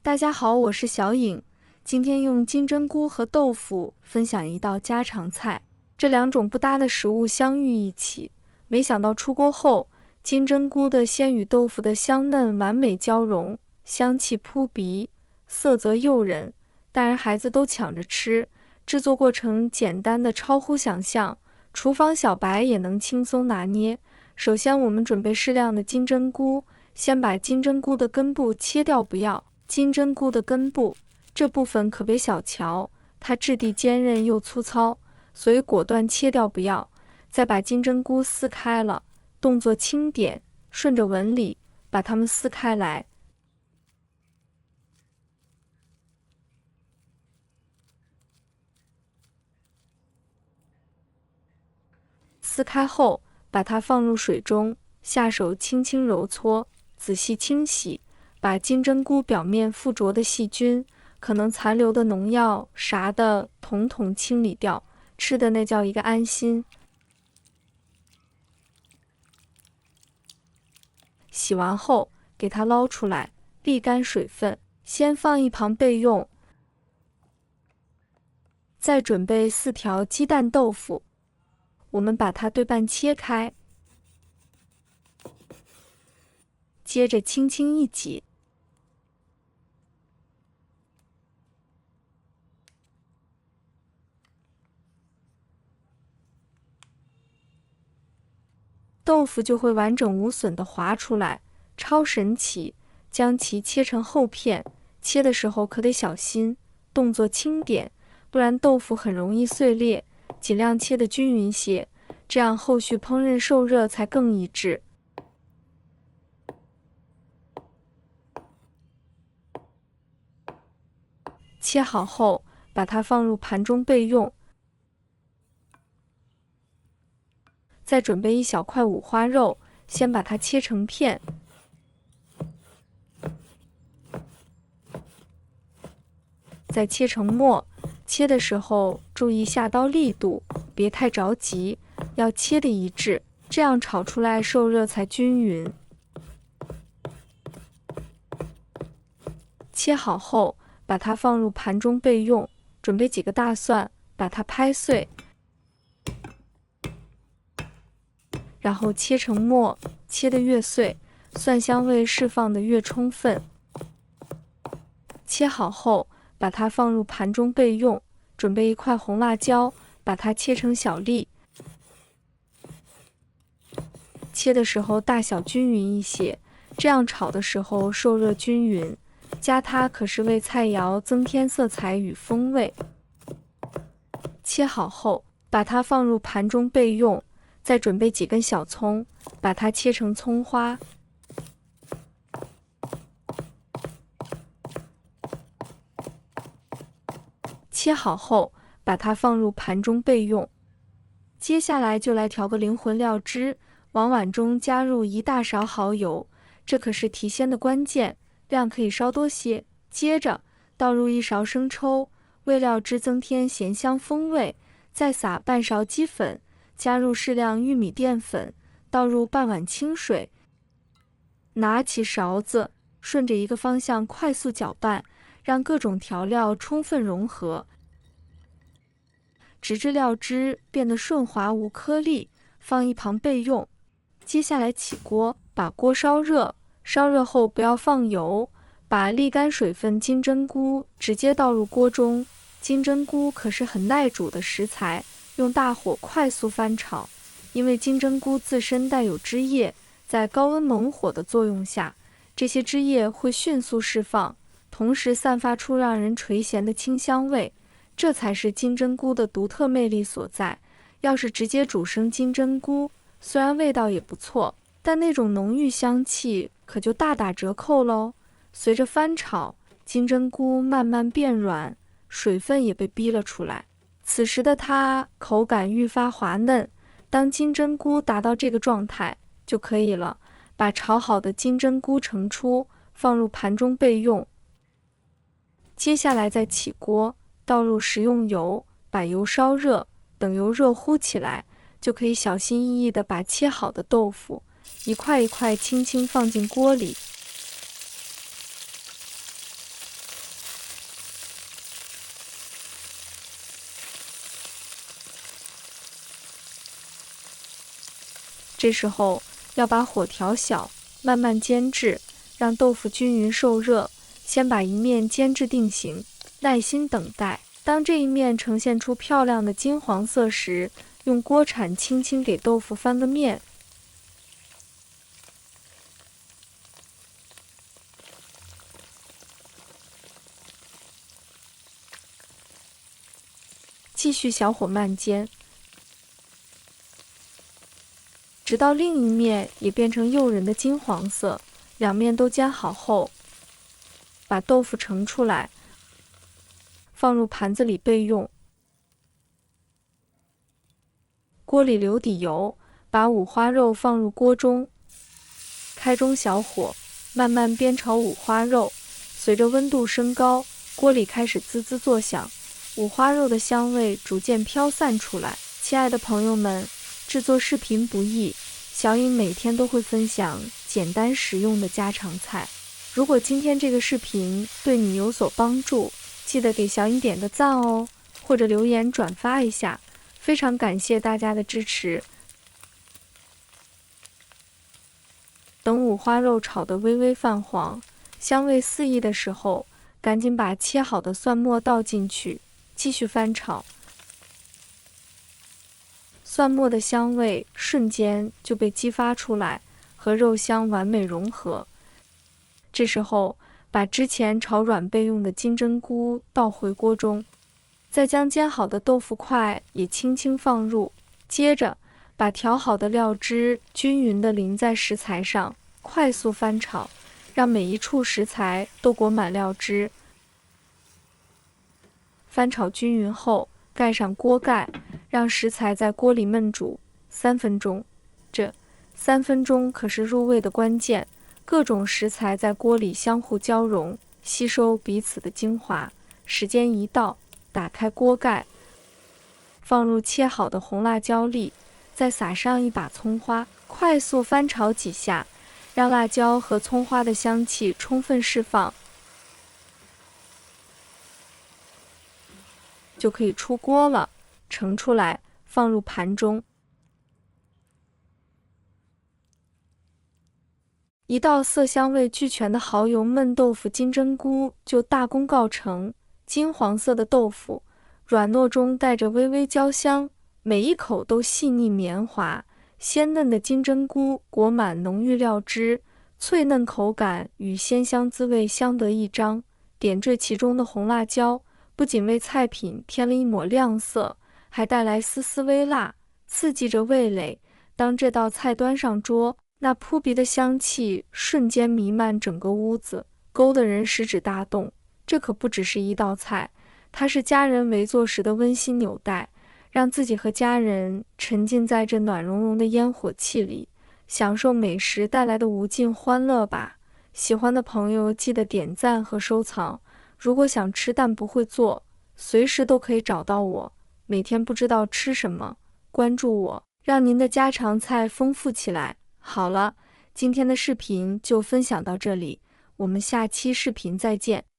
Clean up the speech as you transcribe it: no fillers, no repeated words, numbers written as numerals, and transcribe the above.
大家好，我是小颖，今天用金针菇和豆腐分享一道家常菜。这两种不搭的食物相遇一起，没想到出锅后，金针菇的鲜与豆腐的香嫩完美交融，香气扑鼻，色泽诱人，大人孩子都抢着吃。制作过程简单的超乎想象，厨房小白也能轻松拿捏。首先，我们准备适量的金针菇，先把金针菇的根部切掉，不要。金针菇的根部这部分可别小瞧，它质地坚韧又粗糙，所以果断切掉，不要。再把金针菇撕开了，动作轻点，顺着纹理把它们撕开来。撕开后，把它放入水中，下手轻轻揉搓，仔细清洗，把金针菇表面附着的细菌、可能残留的农药啥的统统清理掉，吃的那叫一个安心。洗完后，给它捞出来，沥干水分，先放一旁备用。再准备4条鸡蛋豆腐，我们把它对半切开，接着轻轻一挤，豆腐就会完整无损地滑出来，超神奇！将其切成厚片，切的时候可得小心，动作轻点，不然豆腐很容易碎裂。尽量切得均匀些，这样后续烹饪受热才更一致。切好后，把它放入盘中备用。再准备1小块五花肉，先把它切成片，再切成末。切的时候注意下刀力度，别太着急，要切得一致，这样炒出来受热才均匀。切好后，把它放入盘中备用。准备几个大蒜，把它拍碎，然后切成末，切得越碎，蒜香味释放得越充分。切好后，把它放入盘中备用。准备1块红辣椒，把它切成小粒，切的时候大小均匀一些，这样炒的时候受热均匀。加它可是为菜肴增添色彩与风味。切好后，把它放入盘中备用。再准备几根小葱，把它切成葱花。切好后，把它放入盘中备用。接下来就来调个灵魂料汁，往碗中加入1大勺蚝油，这可是提鲜的关键，量可以稍多些。接着倒入1勺生抽，为料汁增添咸香风味。再撒半勺鸡粉，加入适量玉米淀粉，倒入半碗清水。拿起勺子，顺着一个方向快速搅拌，让各种调料充分融合，直至料汁变得顺滑无颗粒，放一旁备用。接下来起锅，把锅烧热，烧热后不要放油，把沥干水分金针菇直接倒入锅中。金针菇可是很耐煮的食材，用大火快速翻炒，因为金针菇自身带有汁液，在高温猛火的作用下，这些汁液会迅速释放，同时散发出让人垂涎的清香味，这才是金针菇的独特魅力所在。要是直接煮生金针菇，虽然味道也不错，但那种浓郁香气可就大打折扣喽。随着翻炒，金针菇慢慢变软，水分也被逼了出来，此时的它口感愈发滑嫩。当金针菇达到这个状态就可以了，把炒好的金针菇盛出，放入盘中备用。接下来再起锅，倒入食用油，把油烧热，等油热乎起来，就可以小心翼翼地把切好的豆腐一块一块轻轻放进锅里。这时候要把火调小，慢慢煎制，让豆腐均匀受热。先把一面煎至定型，耐心等待。当这一面呈现出漂亮的金黄色时，用锅铲轻轻给豆腐翻个面。继续小火慢煎，直到另一面也变成诱人的金黄色。两面都煎好后，把豆腐盛出来，放入盘子里备用。锅里留底油，把五花肉放入锅中，开中小火，慢慢煸炒五花肉。随着温度升高，锅里开始滋滋作响，五花肉的香味逐渐飘散出来。亲爱的朋友们，制作视频不易，小颖每天都会分享简单实用的家常菜。如果今天这个视频对你有所帮助，记得给小颖点个赞哦，或者留言转发一下，非常感谢大家的支持。等五花肉炒得微微泛黄，香味四溢的时候，赶紧把切好的蒜末倒进去，继续翻炒。蒜末的香味瞬间就被激发出来，和肉香完美融合。这时候，把之前炒软备用的金针菇倒回锅中，再将煎好的豆腐块也轻轻放入，接着把调好的料汁均匀地淋在食材上，快速翻炒，让每一处食材都裹满料汁。翻炒均匀后，盖上锅盖，让食材在锅里焖煮3分钟。这3分钟可是入味的关键，各种食材在锅里相互交融，吸收彼此的精华。时间一到，打开锅盖，放入切好的红辣椒粒，再撒上一把葱花，快速翻炒几下，让辣椒和葱花的香气充分释放，就可以出锅了。盛出来，放入盘中。一道色香味俱全的蚝油焖豆腐金针菇就大功告成。金黄色的豆腐，软糯中带着微微焦香，每一口都细腻绵滑。鲜嫩的金针菇裹满浓郁料汁，脆嫩口感与鲜香滋味相得益彰。点缀其中的红辣椒，不仅为菜品添了一抹亮色，还带来丝丝微辣，刺激着味蕾。当这道菜端上桌，那扑鼻的香气瞬间弥漫整个屋子，勾得人食指大动。这可不只是一道菜，它是家人围坐时的温馨纽带，让自己和家人沉浸在这暖融融的烟火气里，享受美食带来的无尽欢乐吧。喜欢的朋友记得点赞和收藏。如果想吃但不会做，随时都可以找到我。每天不知道吃什么，关注我，让您的家常菜丰富起来。好了，今天的视频就分享到这里，我们下期视频再见。